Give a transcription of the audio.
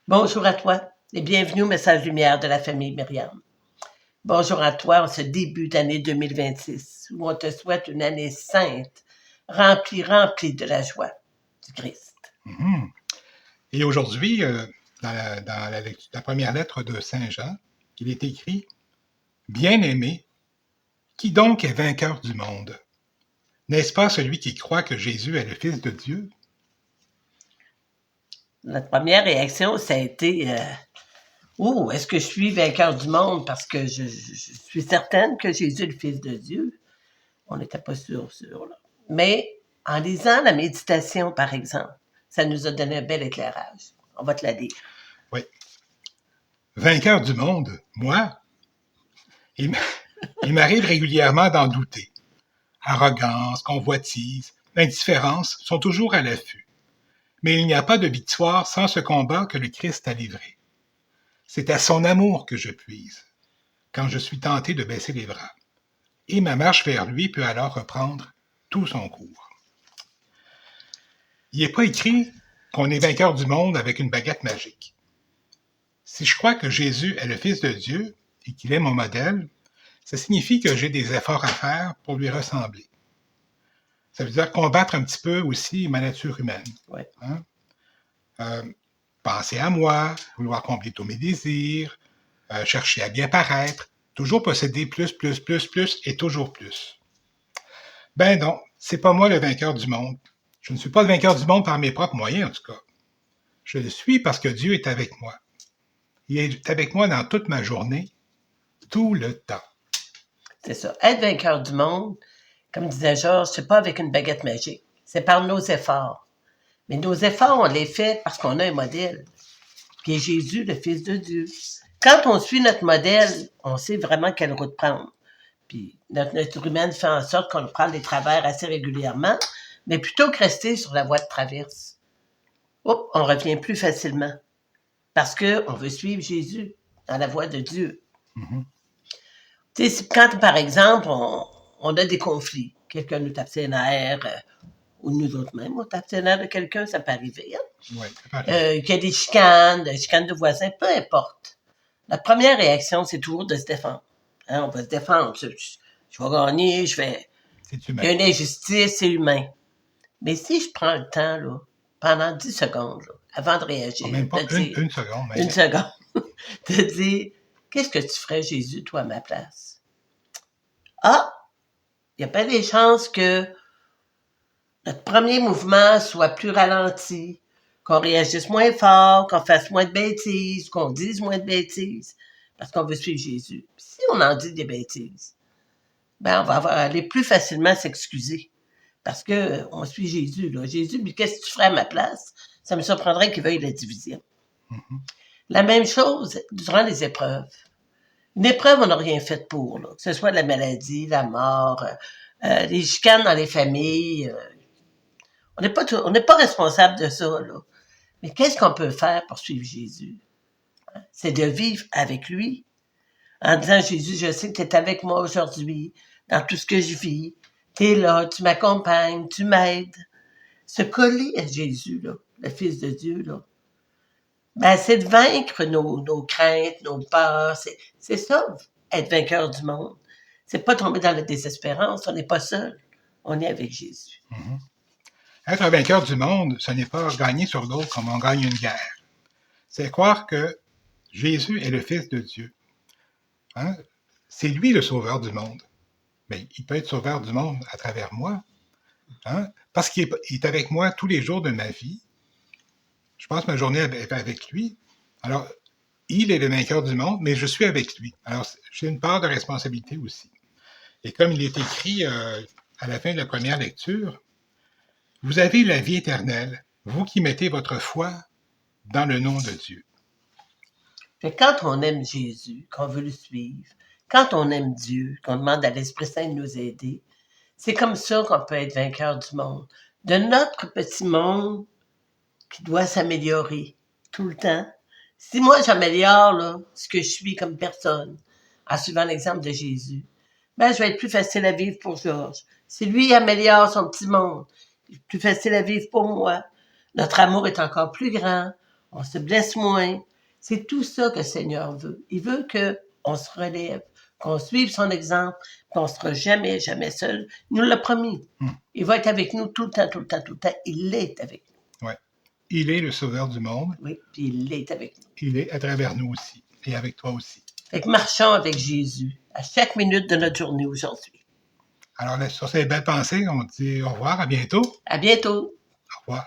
Bonjour à toi et bienvenue au Message Lumière de la famille Myriam. Bonjour à toi en ce début d'année 2026 où on te souhaite une année sainte, remplie de la joie du Christ. Mhm. Et aujourd'hui, dans la première lettre de Saint Jean, il est écrit « Bien-aimé, qui donc est vainqueur du monde? N'est-ce pas celui qui croit que Jésus est le Fils de Dieu? » Notre première réaction, ça a été est-ce que je suis vainqueur du monde parce que je suis certaine que Jésus est le Fils de Dieu? On n'était pas sûr là. Mais en lisant la méditation, par exemple, ça nous a donné un bel éclairage. On va te la lire. Oui. Vainqueur du monde, moi? Il m'arrive régulièrement d'en douter. Arrogance, convoitise, indifférence sont toujours à l'affût. Mais il n'y a pas de victoire sans ce combat que le Christ a livré. C'est à son amour que je puise, quand je suis tenté de baisser les bras. Et ma marche vers lui peut alors reprendre tout son cours. Il n'est pas écrit qu'on est vainqueur du monde avec une baguette magique. Si je crois que Jésus est le Fils de Dieu et qu'il est mon modèle, ça signifie que j'ai des efforts à faire pour lui ressembler. Ça veut dire combattre un petit peu aussi ma nature humaine. Ouais. Penser à moi, vouloir combler tous mes désirs, chercher à bien paraître, toujours posséder plus et toujours plus. Ben non, c'est pas moi le vainqueur du monde. Je ne suis pas le vainqueur du monde par mes propres moyens, en tout cas. Je le suis parce que Dieu est avec moi. Il est avec moi dans toute ma journée, tout le temps. C'est ça. Être vainqueur du monde, comme disait Georges, c'est pas avec une baguette magique. C'est par nos efforts. Mais nos efforts, on les fait parce qu'on a un modèle, qui est Jésus, le Fils de Dieu. Quand on suit notre modèle, on sait vraiment quelle route prendre. Puis notre nature humaine fait en sorte qu'on prend des travers assez régulièrement, mais plutôt que rester sur la voie de traverse, on revient plus facilement parce qu'on veut suivre Jésus dans la voie de Dieu. Mm-hmm. Tu sais, quand, par exemple, on a des conflits, quelqu'un nous tape ses nerfs, ou nous autres même, on tape ses nerfs de quelqu'un, ça peut arriver. Hein? Oui, ça peut arriver. Qu'il y a des chicanes de voisins, peu importe. La première réaction, c'est toujours de se défendre. Hein, on va se défendre. Je vais gagner, C'est il humain. y a une injustice, c'est humain. Mais si je prends le temps, là, pendant 10 secondes, là, avant de réagir, Même pas de dire, une seconde. Mais... une seconde, de dire, qu'est-ce que tu ferais, Jésus, toi, à ma place? Ah! Il n'y a pas des chances que notre premier mouvement soit plus ralenti, qu'on réagisse moins fort, qu'on fasse moins de bêtises, qu'on dise moins de bêtises, parce qu'on veut suivre Jésus. Puis si on en dit des bêtises, ben on va aller plus facilement s'excuser, parce que on suit Jésus. Là. Jésus, mais qu'est-ce que tu ferais à ma place? Ça me surprendrait qu'il veuille la division. Mm-hmm. La même chose durant les épreuves. Une épreuve, on n'a rien fait pour, là, que ce soit la maladie, la mort, les chicanes dans les familles. On n'est pas responsable de ça, là. Mais qu'est-ce qu'on peut faire pour suivre Jésus? C'est de vivre avec lui. En disant, Jésus, je sais que tu es avec moi aujourd'hui, dans tout ce que je vis. Tu es là, tu m'accompagnes, tu m'aides. Se coller à Jésus, là, le Fils de Dieu, là. Ben, c'est de vaincre nos craintes, nos peurs. C'est ça, être vainqueur du monde. C'est pas tomber dans la désespérance. On n'est pas seul. On est avec Jésus. Mm-hmm. Être un vainqueur du monde, ce n'est pas gagner sur l'autre comme on gagne une guerre. C'est croire que Jésus est le Fils de Dieu. Hein? C'est lui le sauveur du monde. Mais il peut être sauveur du monde à travers moi. Hein? Parce qu'il est avec moi tous les jours de ma vie. Je passe ma journée avec lui. Alors, il est le vainqueur du monde, mais je suis avec lui. Alors, j'ai une part de responsabilité aussi. Et comme il est écrit à la fin de la première lecture, vous avez la vie éternelle, vous qui mettez votre foi dans le nom de Dieu. Fait quand on aime Jésus, qu'on veut le suivre, quand on aime Dieu, qu'on demande à l'Esprit Saint de nous aider, c'est comme ça qu'on peut être vainqueur du monde. De notre petit monde qui doit s'améliorer tout le temps. Si moi j'améliore là, ce que je suis comme personne, en suivant l'exemple de Jésus, ben je vais être plus facile à vivre pour Georges. Si lui améliore son petit monde, plus facile à vivre pour moi. Notre amour est encore plus grand. on se blesse moins. C'est tout ça que le Seigneur veut. Il veut qu'on se relève, qu'on suive son exemple, qu'on ne sera jamais, jamais seul. Il nous l'a promis. Il va être avec nous tout le temps, tout le temps, tout le temps. Il est avec nous. Ouais. Il est le sauveur du monde. Oui, puis il est avec nous. Il est à travers nous aussi, et avec toi aussi. Fait que marchons avec Jésus à chaque minute de notre journée aujourd'hui. Alors, sur ces belles pensées, on dit au revoir, à bientôt. À bientôt. Au revoir.